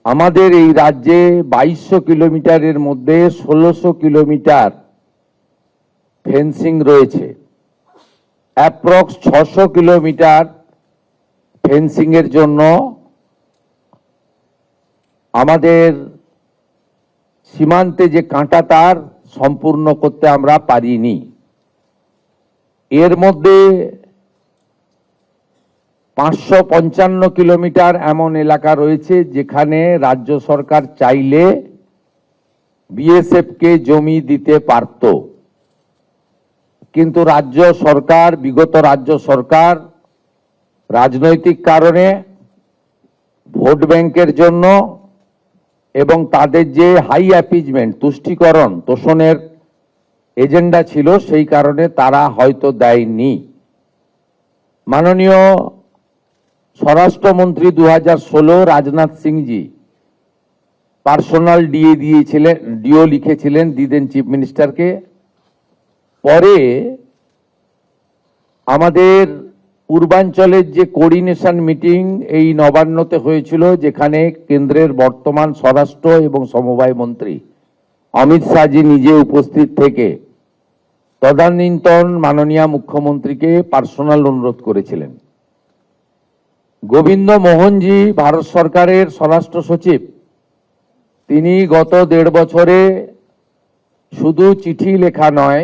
আমাদের এই রাজ্যে 2200 কিলোমিটারের মধ্যে 1600 কিলোমিটার ফেন্সিং রয়েছে। অ্যাপ্রক্স 600 কিলোমিটার ফেন্সিং এর জন্য আমাদের সীমান্তে যে কাঁটা তার সম্পূর্ণ করতে আমরা পারিনি। এর মধ্যে 555 কিলোমিটার এমন এলাকা রয়েছে যেখানে রাজ্য সরকার চাইলে বিএসএফকে জমি দিতে পারত, কিন্তু বিগত রাজ্য সরকার রাজনৈতিক কারণে, ভোট ব্যাংকের জন্য এবং তাদের যে হাই অ্যাপিজমেন্ট তুষ্টিকরণ তোষণের এজেন্ডা ছিল, সেই কারণে তারা হয়তো দেয়নি। মাননীয় স্বরাষ্ট্রমন্ত্রী 2016 রাজনাথ সিংজি পার্সোনাল ডিও লিখেছিলেন, দিতেন চিফ মিনিস্টারকে। পরে আমাদের পূর্বাঞ্চলের যে কোঅর্ডিনেশন মিটিং এই নবান্নতে হয়েছিল, যেখানে কেন্দ্রের বর্তমান স্বরাষ্ট্র এবং সমবায় মন্ত্রী অমিত শাহজি নিজে উপস্থিত থেকে তদানীন্তন মাননীয় মুখ্যমন্ত্রীকে পার্সোনাল অনুরোধ করেছিলেন। গোবিন্দ মোহনজি ভারত সরকারের স্বরাষ্ট্র সচিব, তিনি গত 1.5 বছরে শুধু চিঠি লেখা নয়,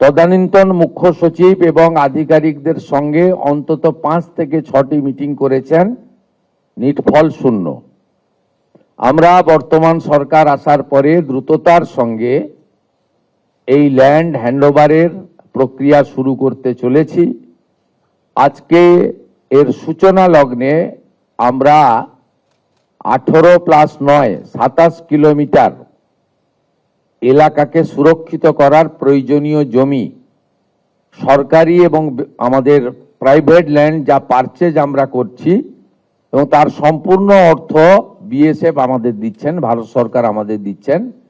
তদানীন্তন মুখ্য সচিব এবং আধিকারিকদের সঙ্গে অন্তত 5 থেকে 6টি মিটিং করেছেন, নিটফল শূন্য। আমরা বর্তমান সরকার আসার পরে দ্রুততার সঙ্গে এই ল্যান্ড হ্যান্ডওভারের প্রক্রিয়া শুরু করতে চলেছি। আজকে এর সূচনা লগ্নে আমরা 18+9 27 কিলোমিটার এলাকাকে সুরক্ষিত করার প্রয়োজনীয় জমি, সরকারি এবং আমাদের প্রাইভেট ল্যান্ড যা পারচেজ আমরা করছি, এবং তার সম্পূর্ণ অর্থ বিএসএফ আমাদের দিচ্ছেন, ভারত সরকার আমাদের দিচ্ছেন।